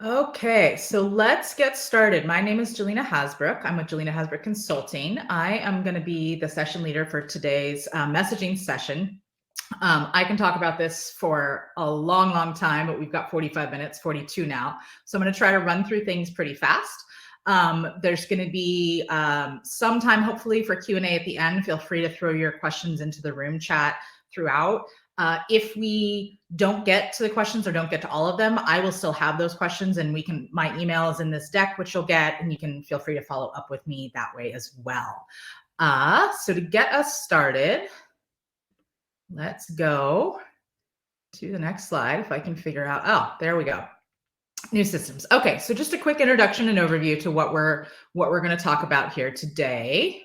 Okay, so let's get started. My name is Jelena Hasbrook. I'm with Jelena Hasbrook Consulting. I am going to be the session leader for today's messaging session. I can talk about this for a long, long time, but we've got 45 minutes, 42 now. So I'm going to try to run through things pretty fast. There's going to be some time, hopefully, for Q&A at the end. Feel free to throw your questions into the room chat throughout. If we don't get to the questions or don't get to all of them, I will still have those questions, and my email is in this deck, which you'll get, and you can feel free to follow up with me that way as well. So to get us started, let's go to the next slide. If I can figure out, oh, there we go. New systems. Okay, so just a quick introduction and overview to what we're going to talk about here today.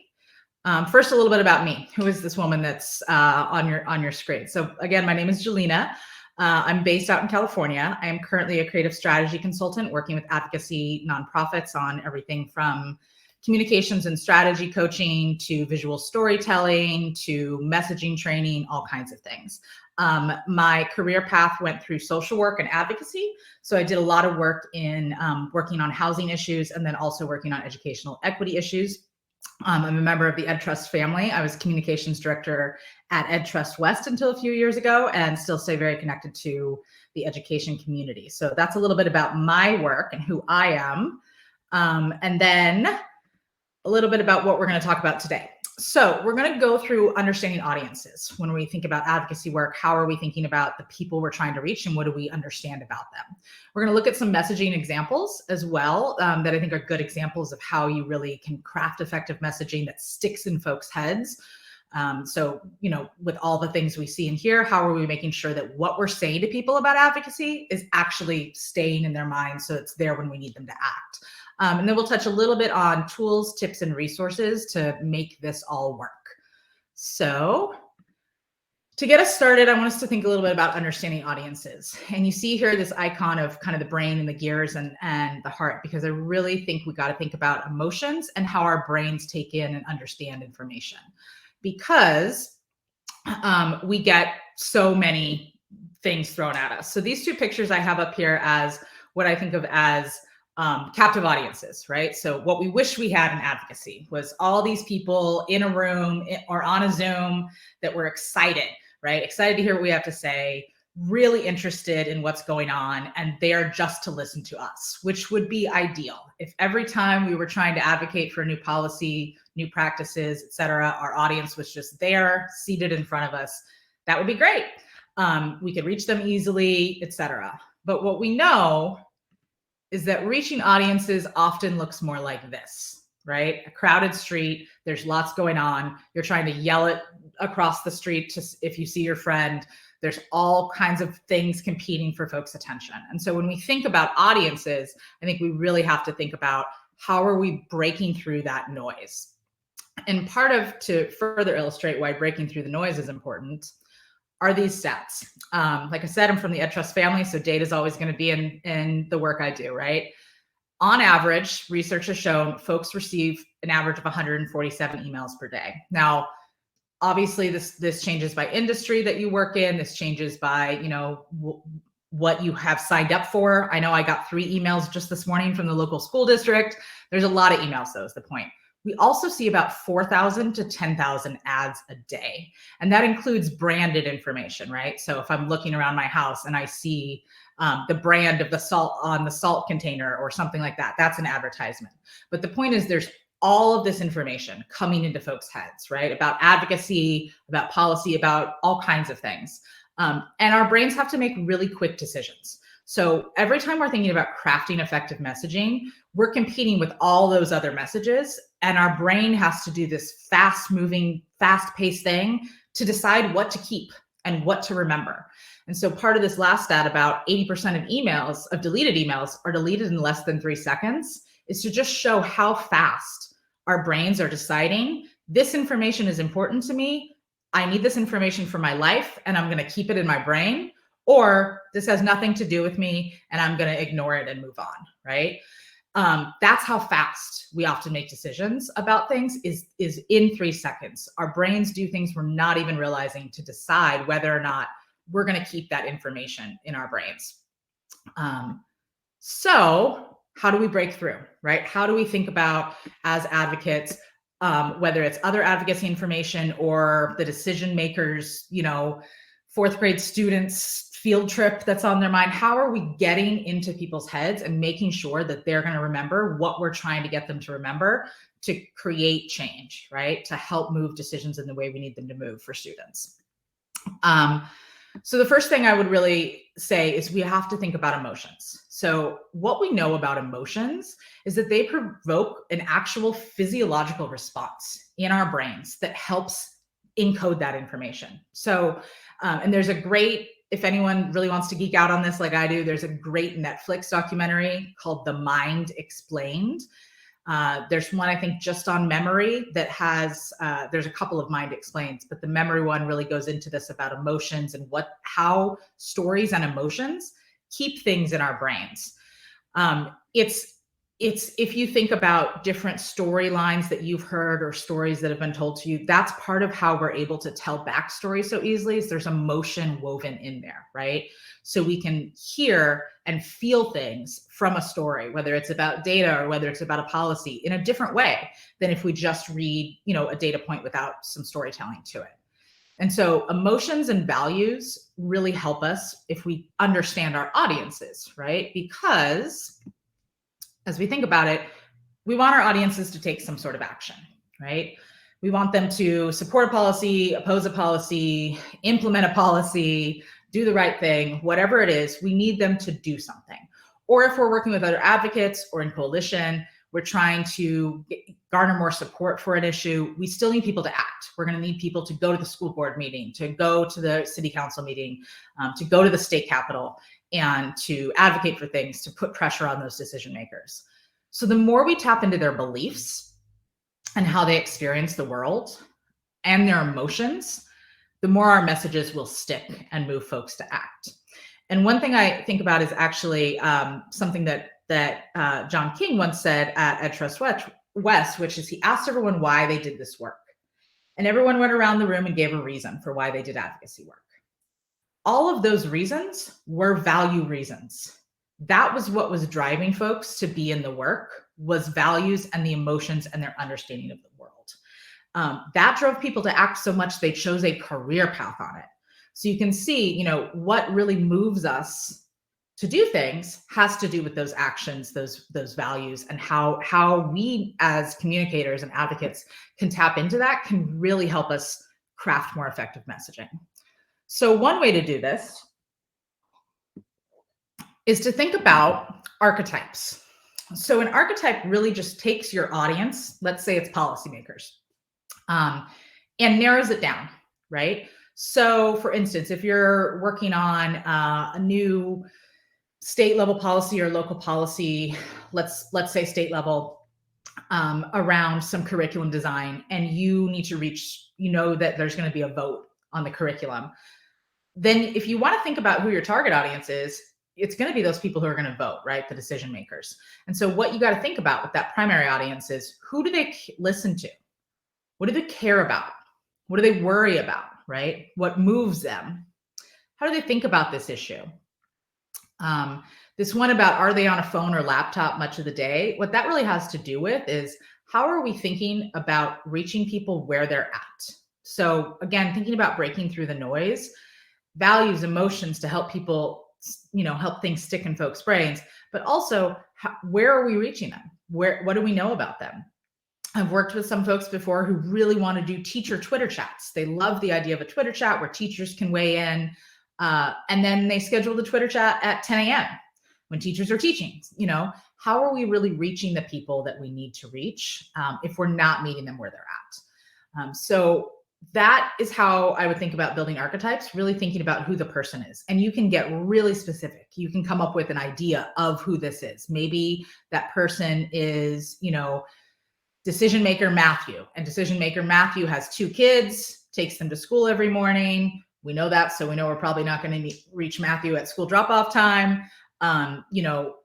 First, a little bit about me. Who is this woman that's on your screen? So again, my name is Jelena. I'm based out in California. I am currently a creative strategy consultant working with advocacy nonprofits on everything from communications and strategy coaching to visual storytelling to messaging training, all kinds of things. My career path went through social work and advocacy. So I did a lot of work in working on housing issues and then also working on educational equity issues. I'm a member of the EdTrust family. I was communications director at EdTrust West until a few years ago and still stay very connected to the education community. So that's a little bit about my work and who I am. And then a little bit about what we're going to talk about today. So we're going to go through understanding audiences. When we think about advocacy work, how are we thinking about the people we're trying to reach and what do we understand about them? We're going to look at some messaging examples as well that I think are good examples of how you really can craft effective messaging that sticks in folks' heads. So, with all the things we see in here, how are we making sure that what we're saying to people about advocacy is actually staying in their minds so it's there when we need them to act? And then we'll touch a little bit on tools, tips, and resources to make this all work. So to get us started, I want us to think a little bit about understanding audiences. And you see here this icon of kind of the brain and the gears and the heart, because I really think we got to think about emotions and how our brains take in and understand information. Because we get so many things thrown at us. So these two pictures I have up here as what I think of as captive audiences, right? So what we wish we had in advocacy was all these people in a room or on a Zoom that were excited, right? Excited to hear what we have to say, really interested in what's going on, and there just to listen to us, which would be ideal. If every time we were trying to advocate for a new policy, new practices, et cetera, our audience was just there, seated in front of us, that would be great. We could reach them easily, et cetera. But what we know is that reaching audiences often looks more like this, right? A crowded street, there's lots going on. You're trying to yell it across the street if you see your friend. There's all kinds of things competing for folks' attention. And so when we think about audiences, I think we really have to think about how are we breaking through that noise? And to further illustrate why breaking through the noise is important are these stats. Like I said, I'm from the EdTrust family, so data is always going to be in the work I do, right? On average, research has shown folks receive an average of 147 emails per day. Now, obviously, this changes by industry that you work in. This changes by, what you have signed up for. I know I got 3 emails just this morning from the local school district. There's a lot of emails, though, is the point. We also see about 4,000 to 10,000 ads a day. And that includes branded information, right? So if I'm looking around my house and I see the brand of the salt on the salt container or something like that, that's an advertisement. But the point is there's all of this information coming into folks' heads, right? About advocacy, about policy, about all kinds of things. And our brains have to make really quick decisions. So every time we're thinking about crafting effective messaging, we're competing with all those other messages, and our brain has to do this fast-moving, fast-paced thing to decide what to keep and what to remember. And so part of this last stat about 80% of deleted emails are deleted in less than 3 seconds is to just show how fast our brains are deciding this information is important to me. I need this information for my life, and I'm going to keep it in my brain. Or this has nothing to do with me and I'm going to ignore it and move on, right? That's how fast we often make decisions about things is in 3 seconds. Our brains do things we're not even realizing to decide whether or not we're going to keep that information in our brains. So how do we break through, right? How do we think about, as advocates, whether it's other advocacy information or the decision makers, fourth grade students field trip that's on their mind? How are we getting into people's heads and making sure that they're going to remember what we're trying to get them to remember to create change, right? To help move decisions in the way we need them to move for students. So the first thing I would really say is we have to think about emotions. So what we know about emotions is that they provoke an actual physiological response in our brains that helps encode that information. So, and there's a great, if anyone really wants to geek out on this like I do, there's a great Netflix documentary called The Mind Explained. There's one, I think, just on memory that has, there's a couple of Mind Explains, but the memory one really goes into this about emotions and how stories and emotions keep things in our brains. It's if you think about different storylines that you've heard or stories that have been told to you, that's part of how we're able to tell backstory so easily, is there's emotion woven in there, right? So we can hear and feel things from a story, whether it's about data or whether it's about a policy, in a different way than if we just read, a data point without some storytelling to it. And so emotions and values really help us if we understand our audiences, right? Because as we think about it, we want our audiences to take some sort of action, right? We want them to support a policy, oppose a policy, implement a policy, do the right thing, whatever it is, we need them to do something. Or if we're working with other advocates or in coalition, we're trying to garner more support for an issue, we still need people to act. We're going to need people to go to the school board meeting, to go to the city council meeting, to go to the state capitol, and to advocate for things, to put pressure on those decision makers. So the more we tap into their beliefs and how they experience the world and their emotions, the more our messages will stick and move folks to act. And one thing I think about is actually something that John King once said at Trust West, which is he asked everyone why they did this work. And everyone went around the room and gave a reason for why they did advocacy work. All of those reasons were value reasons. That was what was driving folks to be in the work, was values and the emotions and their understanding of the world. That drove people to act so much they chose a career path on it. So you can see, what really moves us to do things has to do with those actions, those values, and how we as communicators and advocates can tap into that can really help us craft more effective messaging. So one way to do this is to think about archetypes. So an archetype really just takes your audience, let's say it's policymakers, and narrows it down, right? So for instance, if you're working on a new state level policy or local policy, let's say state level, around some curriculum design, and you need to reach, that there's going to be a vote on the curriculum, then if you want to think about who your target audience is, it's going to be those people who are going to vote, right? The decision makers. And so what you got to think about with that primary audience is, who do they listen to? What do they care about? What do they worry about, right? What moves them? How do they think about this issue? This one about, are they on a phone or laptop much of the day? What that really has to do with is, how are we thinking about reaching people where they're at? So again, thinking about breaking through the noise, values, emotions to help people, help things stick in folks' brains, but also where are we reaching them? What do we know about them? I've worked with some folks before who really want to do teacher Twitter chats. They love the idea of a Twitter chat where teachers can weigh in, and then they schedule the Twitter chat at 10 a.m. when teachers are teaching. How are we really reaching the people that we need to reach if we're not meeting them where they're at? So that is how I would think about building archetypes, really thinking about who the person is. And you can get really specific. You can come up with an idea of who this is. Maybe that person is, decision maker Matthew, and decision maker Matthew has 2 kids, takes them to school every morning. We know that, so we know we're probably not going to reach Matthew at school drop-off time.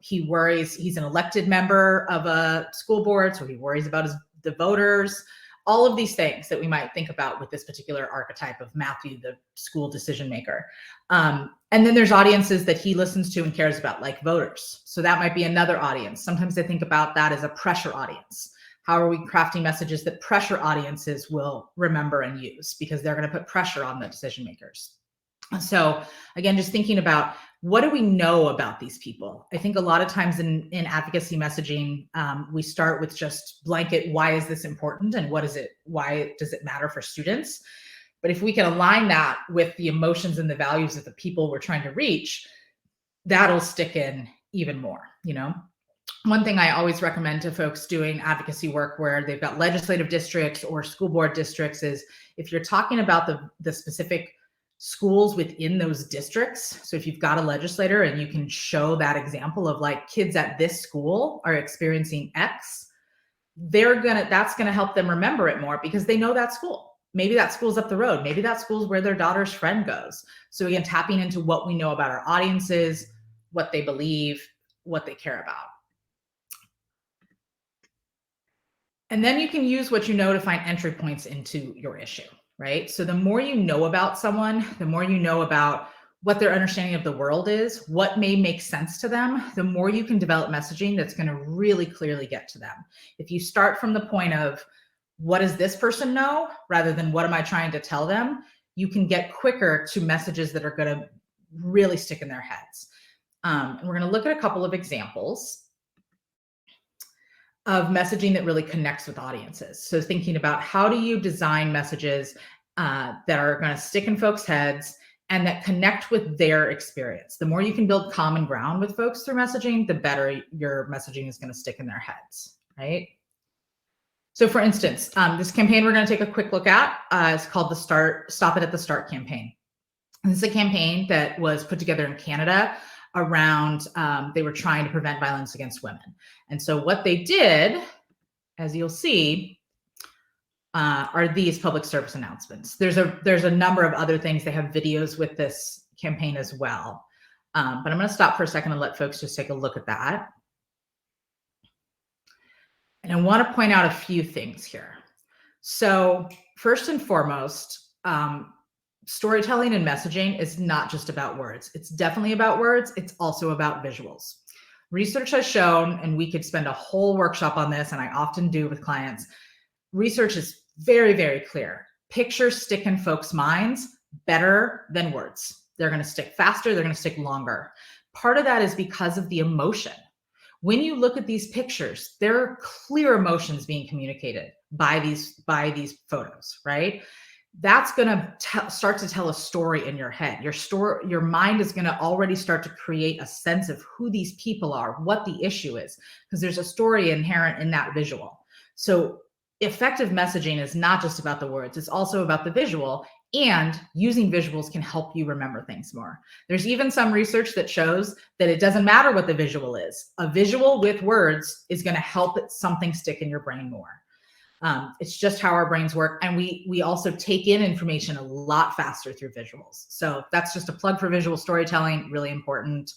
He worries, he's an elected member of a school board, so he worries about the voters. all of these things that we might think about with this particular archetype of Matthew, the school decision maker. And then there's audiences that he listens to and cares about, like voters. So that might be another audience. Sometimes I think about that as a pressure audience. How are we crafting messages that pressure audiences will remember and use, because they're going to put pressure on the decision makers. So again, just thinking about, what do we know about these people? I think a lot of times in advocacy messaging, we start with just blanket, why is this important and what is it? Why does it matter for students? But if we can align that with the emotions and the values of the people we're trying to reach, that'll stick in even more, you know? One thing I always recommend to folks doing advocacy work where they've got legislative districts or school board districts is, if you're talking about the specific schools within those districts. So if you've got a legislator and you can show that example of like, kids at this school are experiencing X, that's gonna help them remember it more because they know that school. Maybe that school's up the road. Maybe that school's where their daughter's friend goes. So again, tapping into what we know about our audiences, what they believe, what they care about. And then you can use what you know to find entry points into your issue, right? So the more you know about someone, the more you know about what their understanding of the world is, what may make sense to them, the more you can develop messaging that's going to really clearly get to them. If you start from the point of, what does this person know, rather than what am I trying to tell them, you can get quicker to messages that are going to really stick in their heads. And we're going to look at a couple of examples of messaging that really connects with audiences. So thinking about, how do you design messages that are going to stick in folks' heads and that connect with their experience? The more you can build common ground with folks through messaging, the better your messaging is going to stick in their heads, right? So for instance, this campaign we're going to take a quick look at is called the Stop It at the Start campaign. And this is a campaign that was put together in Canada around, they were trying to prevent violence against women. And so what they did, as you'll see, are these public service announcements. There's a number of other things. They have videos with this campaign as well. But I'm going to stop for a second and let folks just take a look at that. And I want to point out a few things here. So first and foremost, storytelling and messaging is not just about words. It's definitely about words. It's also about visuals. Research has shown, and we could spend a whole workshop on this, and I often do with clients, research is very, very clear. Pictures stick in folks' minds better than words. They're going to stick faster. They're going to stick longer. Part of that is because of the emotion. When you look at these pictures, there are clear emotions being communicated by these photos, right? That's going to start to tell a story in your head. Your mind is going to already start to create a sense of who these people are, what the issue is, because there's a story inherent in that visual. So effective messaging is not just about the words, it's also about the visual, and using visuals can help you remember things more. There's even some research that shows that it doesn't matter what the visual is. A visual with words is going to help something stick in your brain more. It's just how our brains work. And we also take in information a lot faster through visuals. So that's just a plug for visual storytelling, really important.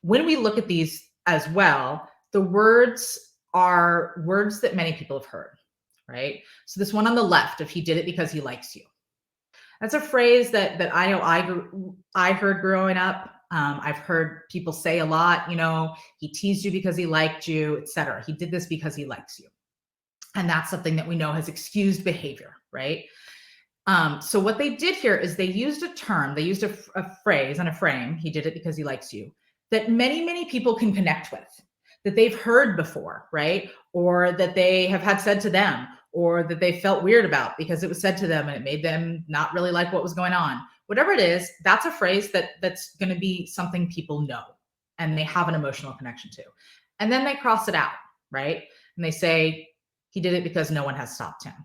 When we look at these as well, the words are words that many people have heard, right? So this one on the left, if he did it because he likes you. That's a phrase that I know I heard growing up. I've heard people say a lot, you know, he teased you because he liked you, etc. He did this because he likes you. And that's something that we know has excused behavior, right? So what they did here is they used a term, they used a phrase and a frame, he did it because he likes you, that many, many people can connect with, that they've heard before, right? Or that they have had said to them, or that they felt weird about because it was said to them and it made them not really like what was going on. Whatever it is, that's a phrase that's going to be something people know and they have an emotional connection to. And then they cross it out, right? And they say, he did it because no one has stopped him.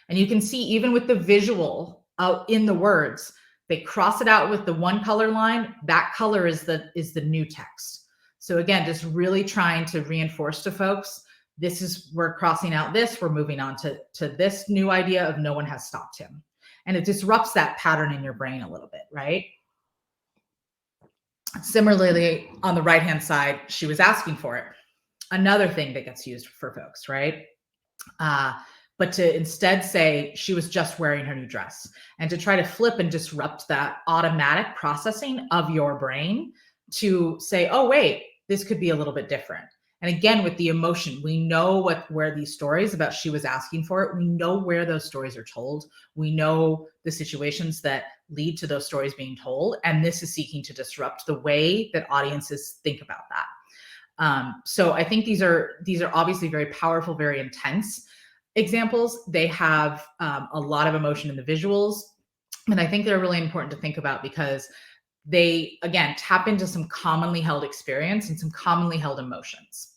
And you can see even with the visual out in the words, they cross it out with the one color line. That color is the new text. So again, just really trying to reinforce to folks, we're crossing out this, we're moving on to this new idea of no one has stopped him. And it disrupts that pattern in your brain a little bit, right? Similarly, on the right-hand side, she was asking for it. Another thing that gets used for folks, right? but to instead say she was just wearing her new dress, and to try to flip and disrupt that automatic processing of your brain to say, oh, wait, this could be a little bit different. And again, with the emotion, we know where these stories about she was asking for it, we know where those stories are told. We know the situations that lead to those stories being told. And this is seeking to disrupt the way that audiences think about that. So I think these are obviously very powerful, very intense examples. They have a lot of emotion in the visuals. And I think they're really important to think about because they, again, tap into some commonly held experience and some commonly held emotions.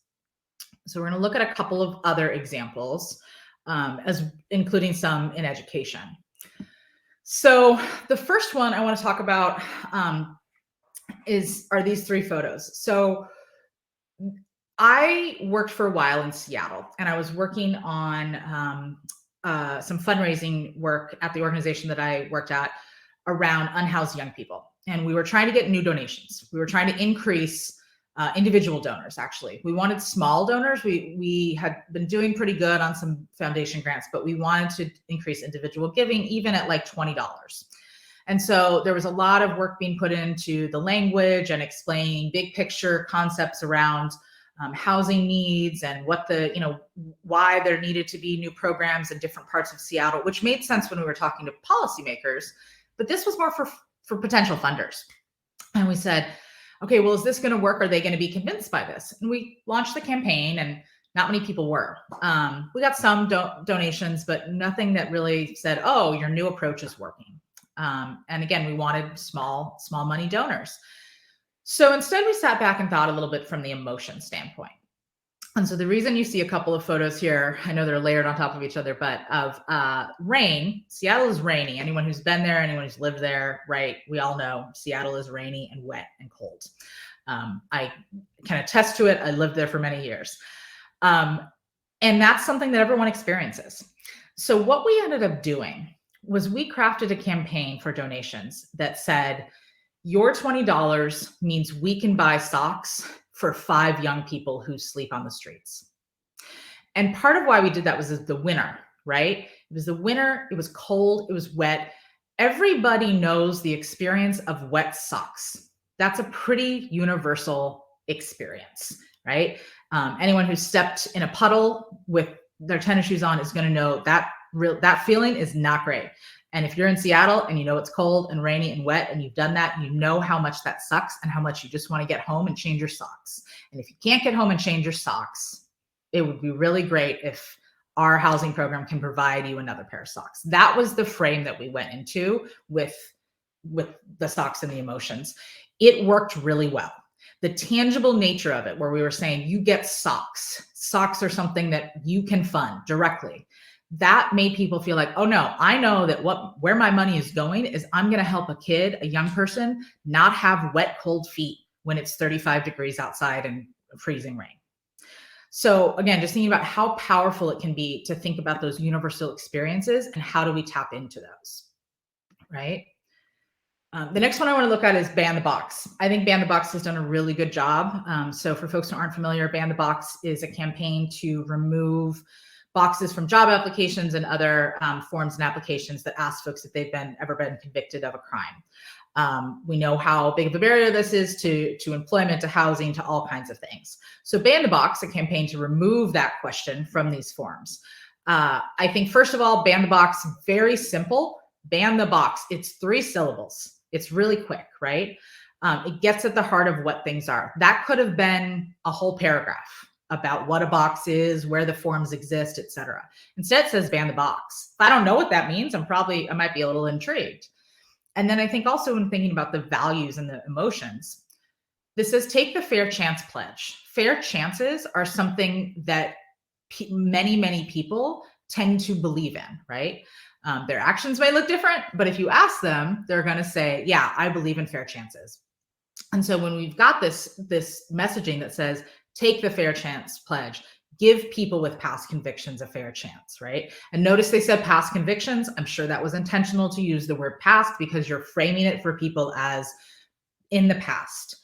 So we're going to look at a couple of other examples, as including some in education. So the first one I want to talk about are these three photos. So I worked for a while in Seattle, and I was working on some fundraising work at the organization that I worked at around unhoused young people. And we were trying to get new donations. We were trying to increase individual donors, actually. We wanted small donors. We had been doing pretty good on some foundation grants, but we wanted to increase individual giving, even at like $20. And so there was a lot of work being put into the language and explaining big picture concepts around housing needs and what why there needed to be new programs in different parts of Seattle, which made sense when we were talking to policymakers. But this was more for potential funders. And we said, okay, well, is this going to work? Are they going to be convinced by this? And we launched the campaign, and not many people were. We got some donations, but nothing that really said, oh, your new approach is working. And again, we wanted small money donors. So instead, we sat back and thought a little bit from the emotion standpoint. And so the reason you see a couple of photos here, I know they're layered on top of each other, but of rain. Seattle is rainy. Anyone who's been there, anyone who's lived there, right? We all know Seattle is rainy and wet and cold. I can attest to it. I lived there for many years. And that's something that everyone experiences. So what we ended up doing was we crafted a campaign for donations that said, your $20 means we can buy socks for 5 young people who sleep on the streets. And part of why we did that was the winter, right? It was the winter, it was cold, it was wet. Everybody knows the experience of wet socks. That's a pretty universal experience, right? Anyone who's stepped in a puddle with their tennis shoes on is going to know that feeling is not great. And if you're in Seattle and you know it's cold and rainy and wet and you've done that, you know how much that sucks and how much you just want to get home and change your socks. And if you can't get home and change your socks, it would be really great if our housing program can provide you another pair of socks. That was the frame that we went into with the socks and the emotions. It worked really well. The tangible nature of it, where we were saying you get socks. Socks are something that you can fund directly. That made people feel like, oh no, I know that where my money is going is I'm going to help a kid, a young person, not have wet, cold feet when it's 35 degrees outside and freezing rain. So again, just thinking about how powerful it can be to think about those universal experiences and how do we tap into those, right? The next one I want to look at is Ban the Box. I think Ban the Box has done a really good job. So for folks who aren't familiar, Ban the Box is a campaign to remove boxes from job applications and other forms and applications that ask folks if they've ever been convicted of a crime. We know how big of a barrier this is to employment, to housing, to all kinds of things. So Ban the Box, a campaign to remove that question from these forms. I think, first of all, Ban the Box, very simple. Ban the Box. It's 3 syllables. It's really quick, right? It gets at the heart of what things are. That could have been a whole paragraph about what a box is, where the forms exist, et cetera. Instead, it says ban the box. If I don't know what that means, I might be a little intrigued. And then I think also when thinking about the values and the emotions, this says take the fair chance pledge. Fair chances are something that many people tend to believe in, right? Their actions may look different, but if you ask them, they're going to say, yeah, I believe in fair chances. And so when we've got this messaging that says, take the fair chance pledge, give people with past convictions a fair chance, right? And notice they said past convictions. I'm sure that was intentional to use the word past because you're framing it for people as in the past.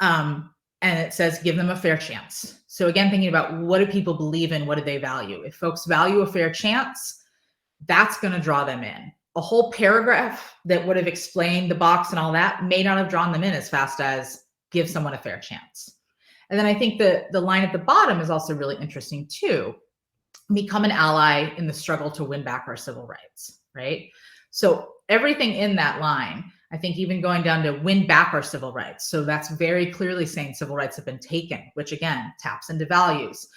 And And it says, give them a fair chance. So again, thinking about what do people believe in? What do they value? If folks value a fair chance, that's going to draw them in. A whole paragraph that would have explained the box and all that may not have drawn them in as fast as give someone a fair chance. And then I think the line at the bottom is also really interesting too. Become an ally in the struggle to win back our civil rights, right? So everything in that line, I think even going down to win back our civil rights. So that's very clearly saying civil rights have been taken, which again, taps into values.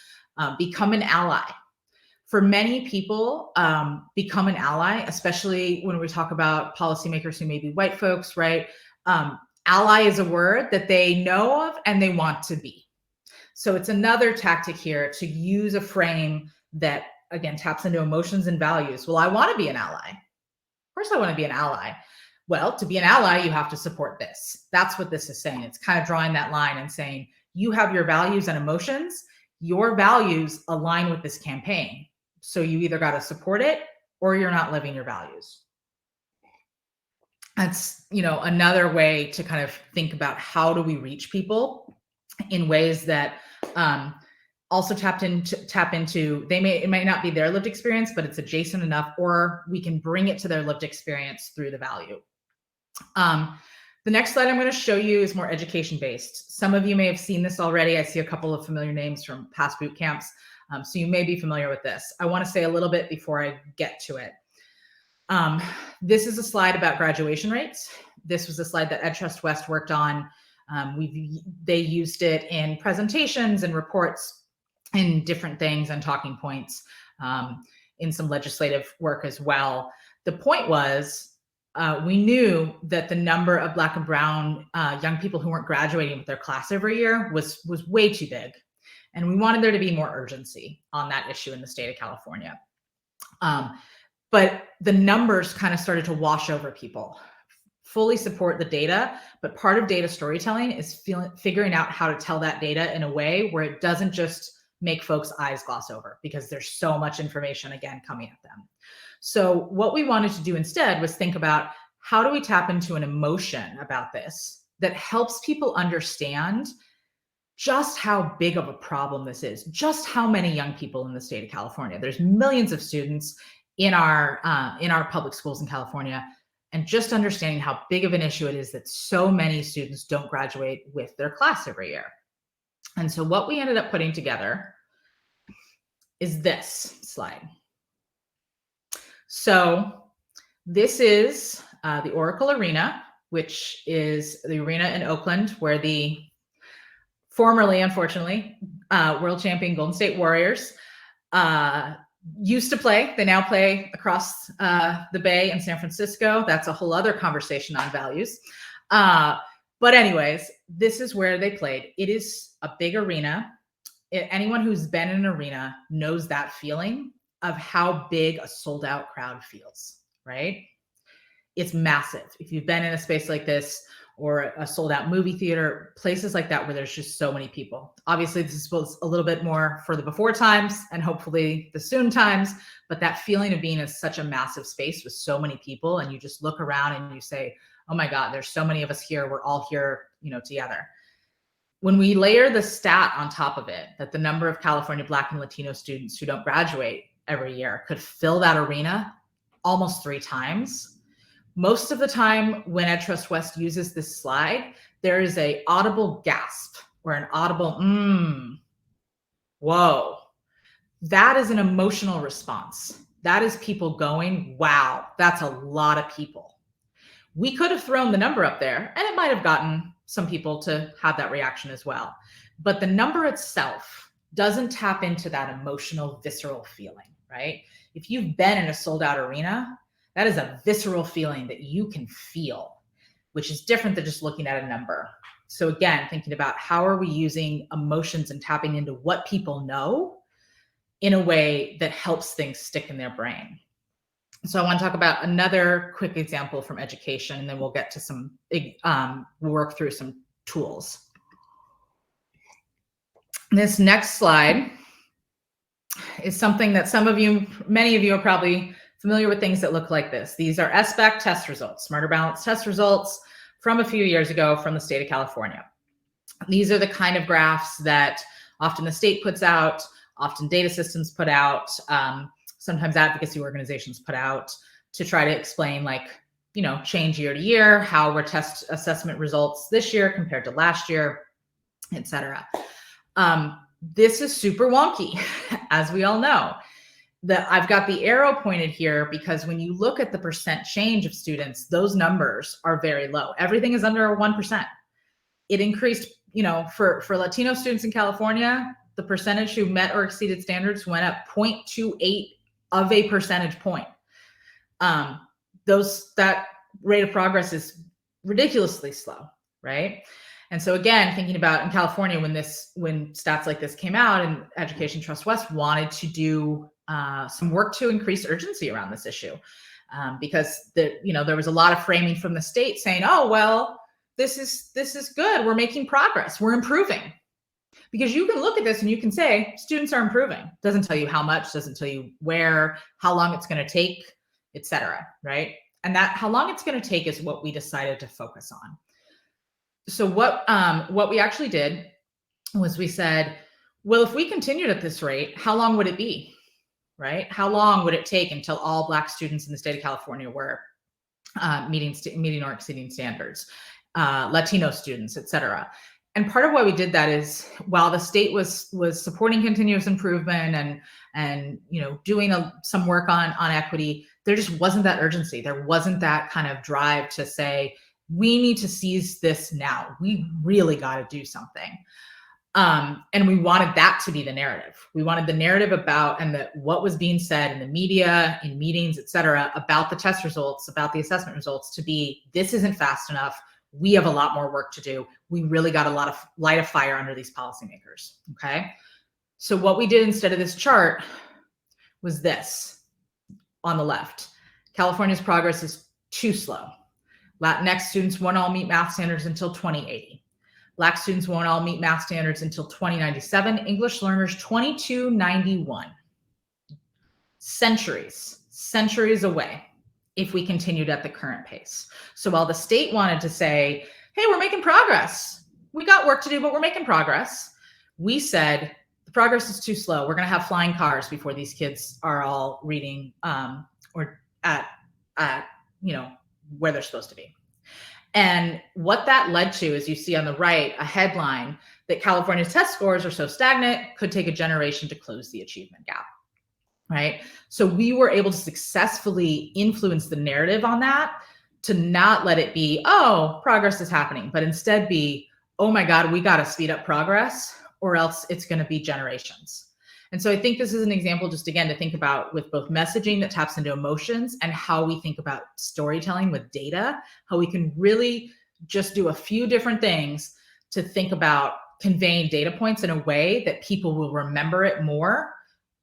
Become an ally. For many people, become an ally, especially when we talk about policymakers who may be white folks, right? Ally is a word that they know of and they want to be. So it's another tactic here to use a frame that, again, taps into emotions and values. Well, I want to be an ally. Of course, I want to be an ally. Well, to be an ally, you have to support this. That's what this is saying. It's kind of drawing that line and saying, you have your values and emotions. Your values align with this campaign. So you either got to support it or you're not living your values. That's, another way to kind of think about how do we reach people in ways that also tap into it might not be their lived experience, but it's adjacent enough, or we can bring it to their lived experience through the value. The next slide I'm going to show you is more education based. Some of you may have seen this already. I see a couple of familiar names from past boot camps. So you may be familiar with this. I want to say a little bit before I get to it. This is a slide about graduation rates. This was a slide that EdTrust West worked on. They used it in presentations and reports and different things and talking points, in some legislative work as well. The point was, we knew that the number of Black and Brown young people who weren't graduating with their class every year was way too big. And we wanted there to be more urgency on that issue in the state of California. But the numbers kind of started to wash over people. Fully support the data, but part of data storytelling is figuring out how to tell that data in a way where it doesn't just make folks' eyes gloss over, because there's so much information, again, coming at them. So what we wanted to do instead was think about how do we tap into an emotion about this that helps people understand just how big of a problem this is, just how many young people in the state of California. There's millions of students in our public schools in California, and just understanding how big of an issue it is that so many students don't graduate with their class every year. And so what we ended up putting together is this slide. So this is the Oracle Arena, which is the arena in Oakland where the formerly, unfortunately, world champion Golden State Warriors used to play. They now play across the Bay in San Francisco. That's a whole other conversation on values. But anyways, this is where they played. It is a big arena. Anyone who's been in an arena knows that feeling of how big a sold out crowd feels, right? It's massive. If you've been in a space like this, or a sold out movie theater, places like that where there's just so many people. Obviously, this was a little bit more for the before times and hopefully the soon times, but that feeling of being in such a massive space with so many people, and you just look around and you say, oh my God, there's so many of us here. We're all here, together. When we layer the stat on top of it, that the number of California Black and Latino students who don't graduate every year could fill that arena almost 3 times. Most of the time when EdTrust West uses this slide, there is an audible gasp or an audible, whoa. That is an emotional response. That is people going, wow, that's a lot of people. We could have thrown the number up there and it might have gotten some people to have that reaction as well. But the number itself doesn't tap into that emotional, visceral feeling, right? If you've been in a sold out arena, that is a visceral feeling that you can feel, which is different than just looking at a number. So again, thinking about how are we using emotions and tapping into what people know in a way that helps things stick in their brain. So I want to talk about another quick example from education, and then we'll get to some, we'll work through some tools. This next slide is something that many of you are probably familiar with, things that look like this. These are SBAC test results, Smarter Balance test results from a few years ago from the state of California. These are the kind of graphs that often the state puts out, often data systems put out, sometimes advocacy organizations put out to try to explain, like, change year to year, how were test assessment results this year compared to last year, et cetera. This is super wonky, as we all know. I've got the arrow pointed here because when you look at the percent change of students, those numbers are very low. Everything is under 1%. It increased, for Latino students in California, the percentage who met or exceeded standards went up 0.28 of a percentage point. That rate of progress is ridiculously slow, right? And so again, thinking about in California, when stats like this came out, and Education Trust West wanted to do some work to increase urgency around this issue, because there was a lot of framing from the state saying, oh, well, this is good. We're making progress. We're improving. Because you can look at this and you can say students are improving. Doesn't tell you how much, doesn't tell you where, how long it's going to take, et cetera, right? And that how long it's going to take is what we decided to focus on. So what we actually did was we said, well, if we continued at this rate, how long would it be, right? How long would it take until all Black students in the state of California were meeting or exceeding standards, Latino students, et cetera? And part of why we did that is, while the state was supporting continuous improvement and doing some work on equity, there just wasn't that urgency. There wasn't that kind of drive to say, we need to seize this now. We really got to do something. And we wanted that to be the narrative. We wanted the narrative about, and what was being said in the media, in meetings, et cetera, about the test results, about the assessment results, to be, this isn't fast enough. We have a lot more work to do. We really got light a fire under these policymakers, okay? So what we did instead of this chart was this on the left. California's progress is too slow. Latinx students won't all meet math standards until 2080. Black students won't all meet math standards until 2097. English learners, 2291. Centuries away if we continued at the current pace. So while the state wanted to say, hey, we're making progress, we got work to do, but we're making progress, we said the progress is too slow. We're going to have flying cars before these kids are all reading or at where they're supposed to be. And what that led to, as you see on the right, a headline that California's test scores are so stagnant, could take a generation to close the achievement gap, right? So we were able to successfully influence the narrative on that, to not let it be, oh, progress is happening, but instead be, oh my God, we got to speed up progress, or else it's going to be generations. And so I think this is an example, just again, to think about with both messaging that taps into emotions and how we think about storytelling with data, how we can really just do a few different things to think about conveying data points in a way that people will remember it more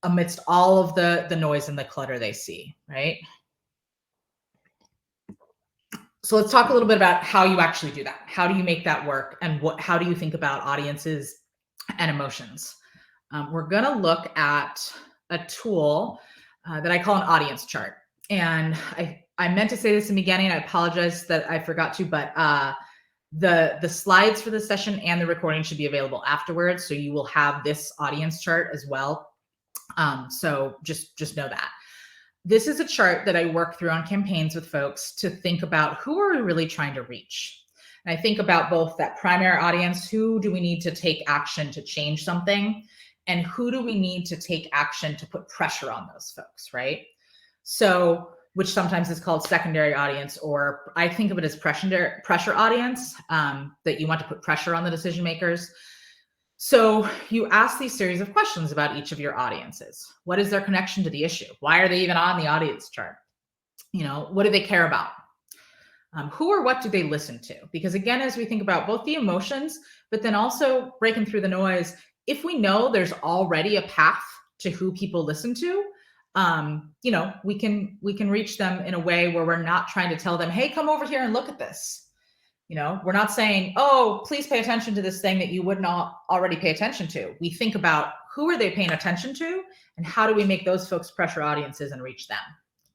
amidst all of the noise and the clutter they see, right? So let's talk a little bit about how you actually do that. How do you make that work? And how do you think about audiences and emotions? We're going to look at a tool that I call an audience chart. And I meant to say this in the beginning. I apologize that I forgot to, but the slides for this session and the recording should be available afterwards. So you will have this audience chart as well. So just know that. This is a chart that I work through on campaigns with folks to think about, who are we really trying to reach? And I think about both that primary audience, who do we need to take action to change something? And who do we need to take action to put pressure on those folks, right? So, which sometimes is called secondary audience, or I think of it as pressure audience, that you want to put pressure on the decision makers. So you ask these series of questions about each of your audiences. What is their connection to the issue? Why are they even on the audience chart? What do they care about? Who or what do they listen to? Because again, as we think about both the emotions, but then also breaking through the noise, if we know there's already a path to who people listen to, we can reach them in a way where we're not trying to tell them, hey, come over here and look at this. We're not saying, oh, please pay attention to this thing that you would not already pay attention to. We think about, who are they paying attention to, and how do we make those folks pressure audiences and reach them,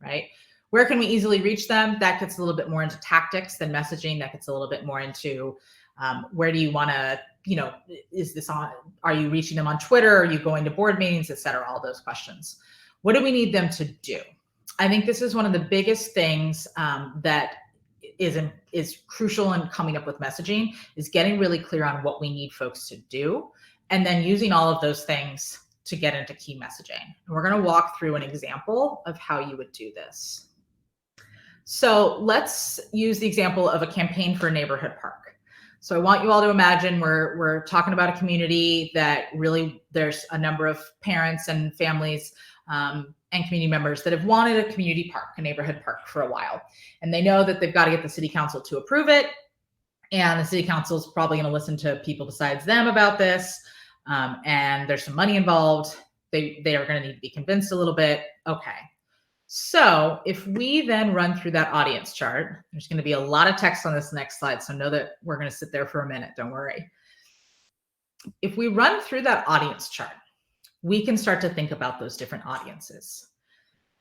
right? Where can we easily reach them? That gets a little bit more into tactics than messaging. That gets a little bit more into where do you want to, is this on, are you reaching them on Twitter? Are you going to board meetings, et cetera? All those questions. What do we need them to do? I think this is one of the biggest things that is crucial in coming up with messaging, is getting really clear on what we need folks to do, and then using all of those things to get into key messaging. And we're going to walk through an example of how you would do this. So let's use the example of a campaign for a neighborhood park. So I want you all to imagine we're talking about a community that really, there's a number of parents and families and community members that have wanted a community park, a neighborhood park, for a while. And they know that they've got to get the city council to approve it. And the city council is probably going to listen to people besides them about this. And there's some money involved. They are going to need to be convinced a little bit. Okay. So if we then run through that audience chart, there's going to be a lot of text on this next slide. So know that we're going to sit there for a minute. Don't worry. If we run through that audience chart, we can start to think about those different audiences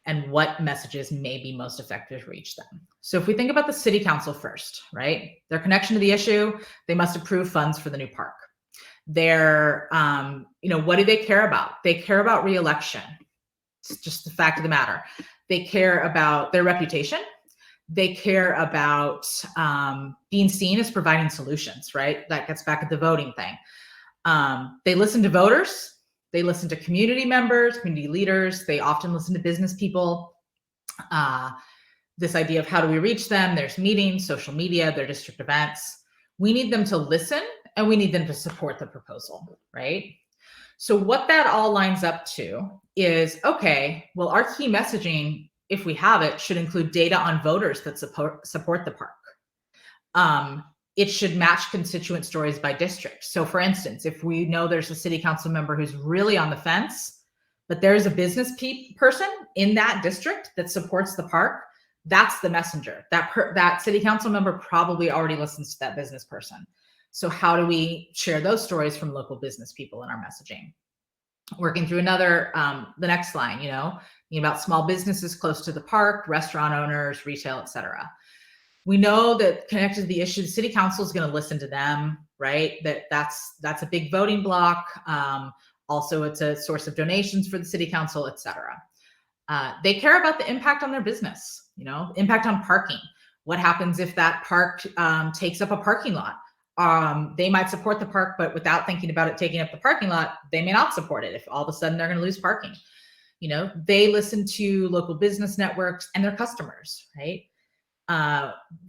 and what messages may be most effective to reach them. So if we think about the city council first, right? Their connection to the issue, they must approve funds for the new park. Their, what do they care about? They care about re-election. It's just the fact of the matter. They care about their reputation. They care about being seen as providing solutions, right? That gets back at the voting thing. They listen to voters. They listen to community members, community leaders. They often listen to business people. This idea of how do we reach them? There's meetings, social media, their district events. We need them to listen, and we need them to support the proposal, right? So what that all lines up to is, okay, well, our key messaging, if we have it, should include data on voters that support the park. It should match constituent stories by district. So for instance, if we know there's a city council member who's really on the fence, but there's a business person in that district that supports the park, that's the messenger. That city council member probably already listens to that business person. So how do we share those stories from local business people in our messaging? Working through another, the next line, about small businesses close to the park, restaurant owners, retail, et cetera. We know that connected to the issue, the city council is going to listen to them, right? That's a big voting block. Also, it's a source of donations for the city council, et cetera. They care about the impact on their business, impact on parking. What happens if that park takes up a parking lot? They might support the park, but without thinking about it taking up the parking lot, they may not support it if all of a sudden they're going to lose parking. They listen to local business networks and their customers, right?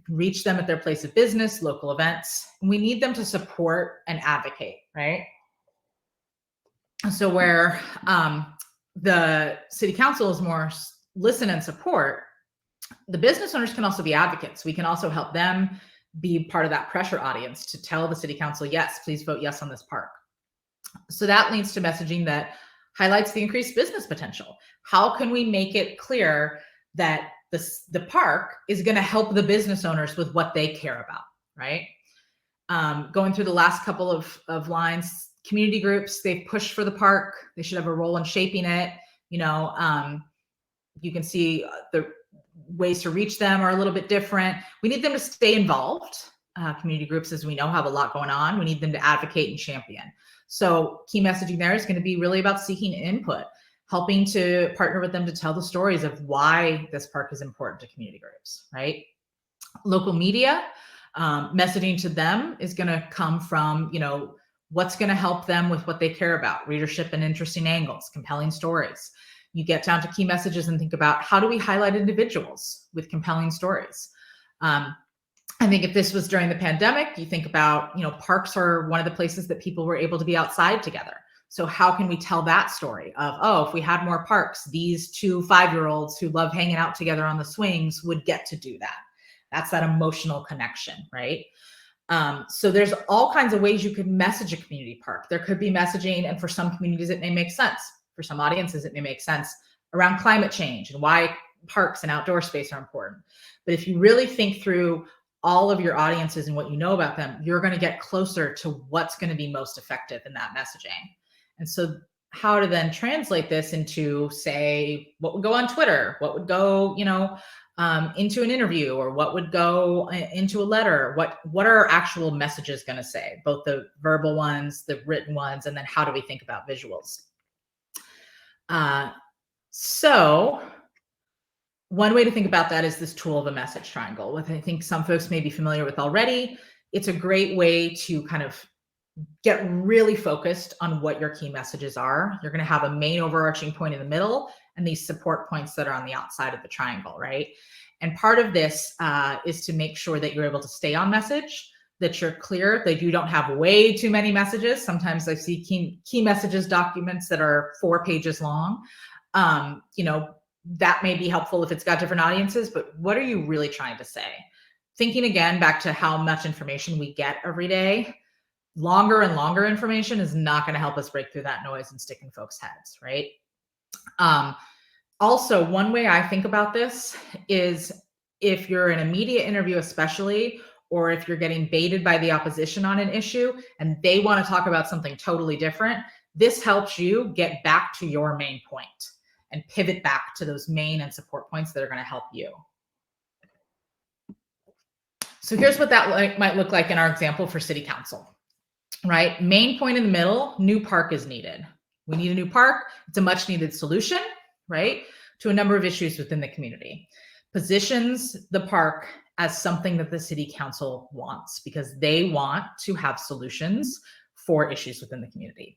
Reach them at their place of business, local events. We need them to support and advocate, right? So where the city council is more listen and support, the business owners can also be advocates. We can also help them be part of that pressure audience to tell the city council, yes, please vote yes on this park. So that leads to messaging that highlights the increased business potential. How can we make it clear that the park is going to help the business owners with what they care about, right? Going through the last couple of lines, community groups, they've pushed for the park. They should have a role in shaping it. You can see the ways to reach them are a little bit different. We need them to stay involved. Community groups, as we know, have a lot going on. We need them to advocate and champion. So key messaging there is going to be really about seeking input, helping to partner with them to tell the stories of why this park is important to community groups, right? Local media, messaging to them is going to come from, what's going to help them with what they care about, readership and interesting angles, compelling stories. You get down to key messages and think about how do we highlight individuals with compelling stories? I think if this was during the pandemic, you think about, parks are one of the places that people were able to be outside together. So how can we tell that story of, oh, if we had more parks, these 2 5-year-olds who love hanging out together on the swings would get to do that. That's that emotional connection, right? So there's all kinds of ways you could message a community park. There could be messaging, and for some communities, it may make sense. For some audiences, it may make sense around climate change and why parks and outdoor space are important. But if you really think through all of your audiences and what you know about them, you're going to get closer to what's going to be most effective in that messaging. And so how to then translate this into, say, what would go on Twitter, what would go, into an interview, or what would go into a letter? What are actual messages going to say? Both the verbal ones, the written ones, and then how do we think about visuals? So one way to think about that is this tool of a message triangle, which I think some folks may be familiar with already. It's a great way to kind of get really focused on what your key messages are. You're going to have a main overarching point in the middle and these support points that are on the outside of the triangle, right? And part of this is to make sure that you're able to stay on message, that you're clear, that you don't have way too many messages. Sometimes I see key messages documents that are 4 pages long. That may be helpful if it's got different audiences, but what are you really trying to say? Thinking again back to how much information we get every day, longer and longer information is not going to help us break through that noise and stick in folks' heads, right? Also, one way I think about this is if you're in a media interview, especially, or if you're getting baited by the opposition on an issue and they want to talk about something totally different, this helps you get back to your main point and pivot back to those main and support points that are going to help you. So here's what that might look like in our example for city council, right? Main point in the middle, new park is needed. We need a new park. It's a much needed solution, right, to a number of issues within the community. Positions the park as something that the city council wants because they want to have solutions for issues within the community.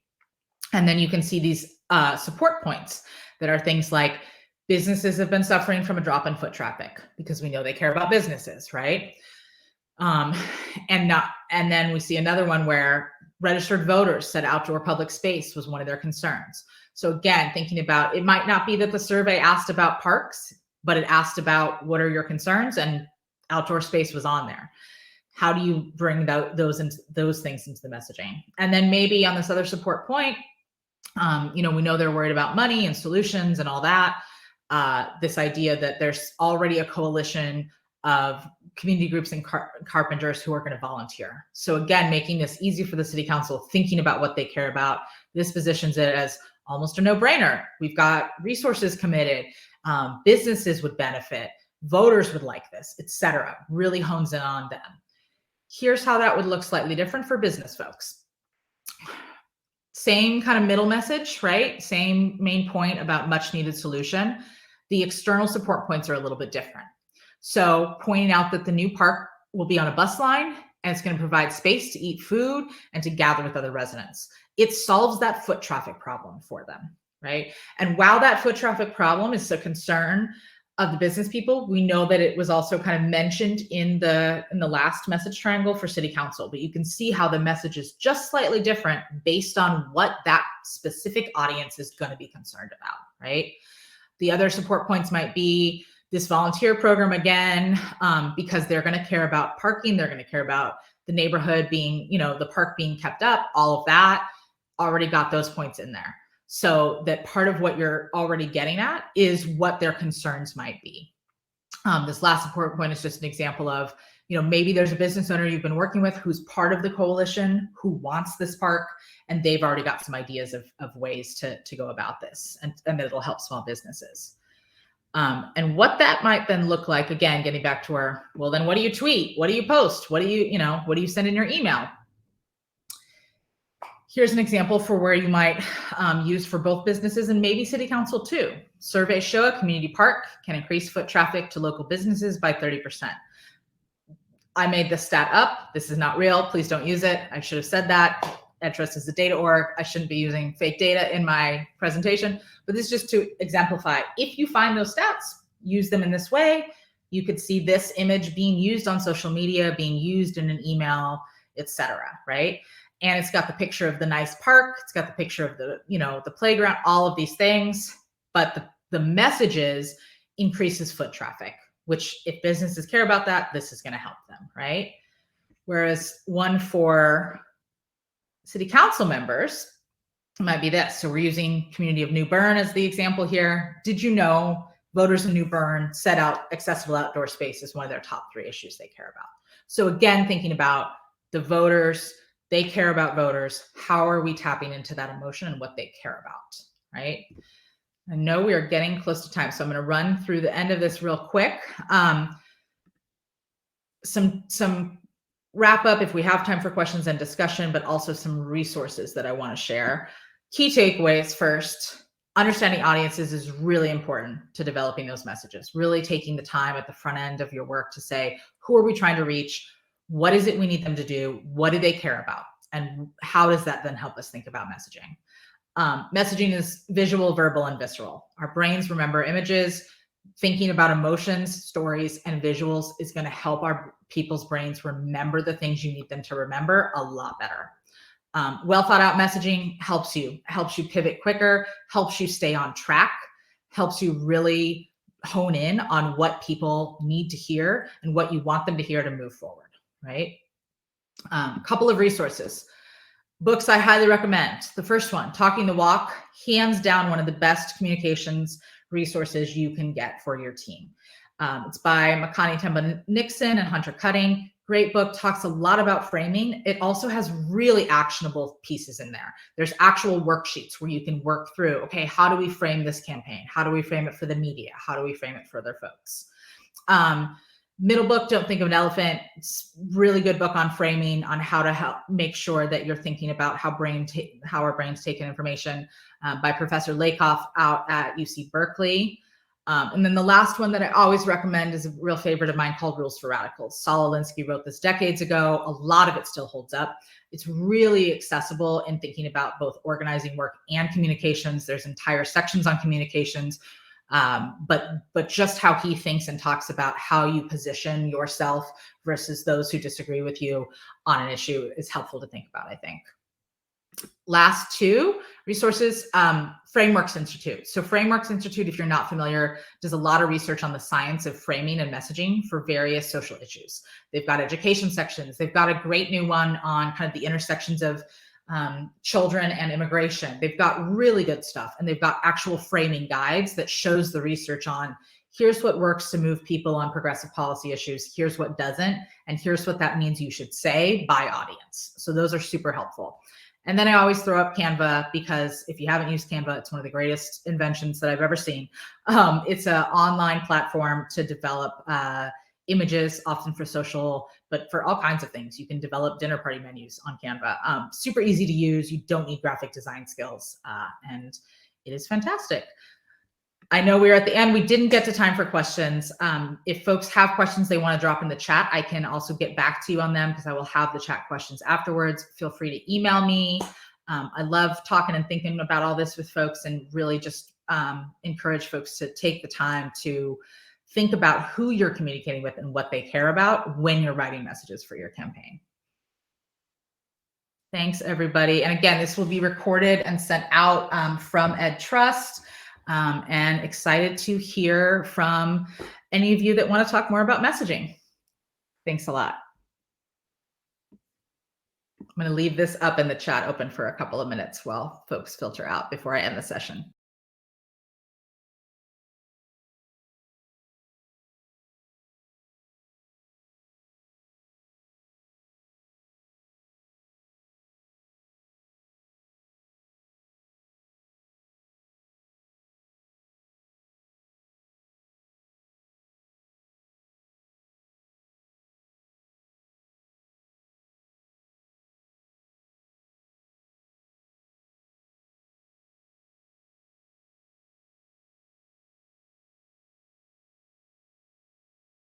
And then you can see these support points that are things like businesses have been suffering from a drop in foot traffic because we know they care about businesses, right? And then we see another one where registered voters said outdoor public space was one of their concerns. So again, thinking about, it might not be that the survey asked about parks, but it asked about what are your concerns, and outdoor space was on there. How do you bring those things into the messaging? And then maybe on this other support point, we know they're worried about money and solutions and all that. This idea that there's already a coalition of community groups and carpenters who are going to volunteer. So again, making this easy for the city council, thinking about what they care about. This positions it as almost a no-brainer. We've got resources committed. Businesses would benefit. Voters would like this, etc. Really hones in on them. Here's how that would look slightly different for business folks. Same kind of middle message, right? Same main point about much needed solution. The external support points are a little bit different. So pointing out that the new park will be on a bus line and it's going to provide space to eat food and to gather with other residents. It solves that foot traffic problem for them, right? And while that foot traffic problem is a concern of the business people, we know that it was also kind of mentioned in the last message triangle for city council, but you can see how the message is just slightly different based on what that specific audience is going to be concerned about, right? The other support points might be this volunteer program again, because they're going to care about parking. They're going to care about the neighborhood being, the park being kept up, all of that. Already got those points in there. So that part of what you're already getting at is what their concerns might be. This last support point is just an example of, maybe there's a business owner you've been working with who's part of the coalition who wants this park, and they've already got some ideas of ways to go about this, and that it'll help small businesses. And what that might then look like, again, getting back to our, well, then what do you tweet? What do you post? What do you send in your email? Here's an example for where you might use for both businesses and maybe city council too. Surveys show a community park can increase foot traffic to local businesses by 30%. I made this stat up. This is not real. Please don't use it. I should have said that. Edtrust is a data org. I shouldn't be using fake data in my presentation, but this is just to exemplify. If you find those stats, use them in this way. You could see this image being used on social media, being used in an email, etc. Right? And it's got the picture of the nice park. It's got the picture of the playground, all of these things. But the message is increases foot traffic, which if businesses care about that, this is going to help them, right? Whereas one for city council members might be this. So we're using community of New Bern as the example here. Did you know voters in New Bern set out accessible outdoor space as one of their top 3 issues they care about? So again, thinking about the voters, they care about voters. How are we tapping into that emotion and what they care about, right? I know we are getting close to time, so I'm going to run through the end of this real quick. Some wrap up if we have time for questions and discussion, but also some resources that I want to share. Key takeaways first. Understanding audiences is really important to developing those messages. Really taking the time at the front end of your work to say, who are we trying to reach? What is it we need them to do? What do they care about? And how does that then help us think about messaging? Messaging is visual, verbal, and visceral. Our brains remember images. Thinking about emotions, stories, and visuals is going to help our people's brains remember the things you need them to remember a lot better. Well thought out messaging helps you pivot quicker, helps you stay on track, helps you really hone in on what people need to hear and what you want them to hear to move forward, right? Couple of resources. Books I highly recommend. The first one, Talking the Walk, hands down one of the best communications resources you can get for your team. It's by Makani Temba Nixon and Hunter Cutting. Great book, talks a lot about framing. It also has really actionable pieces in there. There's actual worksheets where you can work through, okay, how do we frame this campaign? How do we frame it for the media? How do we frame it for other folks? Middle book, Don't Think of an Elephant. It's really good book on framing, on how to help make sure that you're thinking about how our brains take in information, by Professor Lakoff out at UC Berkeley. And then the last one that I always recommend is a real favorite of mine called Rules for Radicals. Saul Alinsky wrote this decades ago. A lot of it still holds up. It's really accessible in thinking about both organizing work and communications. There's entire sections on communications. But just how he thinks and talks about how you position yourself versus those who disagree with you on an issue is helpful to think about, I think. Last two resources, Frameworks Institute. So Frameworks Institute, if you're not familiar, does a lot of research on the science of framing and messaging for various social issues. They've got education sections. They've got a great new one on kind of the intersections of children and immigration. They've got really good stuff, and they've got actual framing guides that shows the research on here's what works to move people on progressive policy issues, here's what doesn't, and here's what that means you should say by audience. So those are super helpful. And then I always throw up Canva, because if you haven't used Canva, it's one of the greatest inventions that I've ever seen. It's an online platform to develop images, often for social, but for all kinds of things. You can develop dinner party menus on Canva. Super easy to use. You don't need graphic design skills, and it is fantastic. I know we're at the end. We didn't get to time for questions. If folks have questions they want to drop in the chat, I can also get back to you on them, because I will have the chat questions afterwards. Feel free to email me. I love talking and thinking about all this with folks, and really just encourage folks to take the time to think about who you're communicating with and what they care about when you're writing messages for your campaign. Thanks, everybody. And again, this will be recorded and sent out from Ed Trust. And excited to hear from any of you that want to talk more about messaging. Thanks a lot. I'm going to leave this up in the chat open for a couple of minutes while folks filter out before I end the session.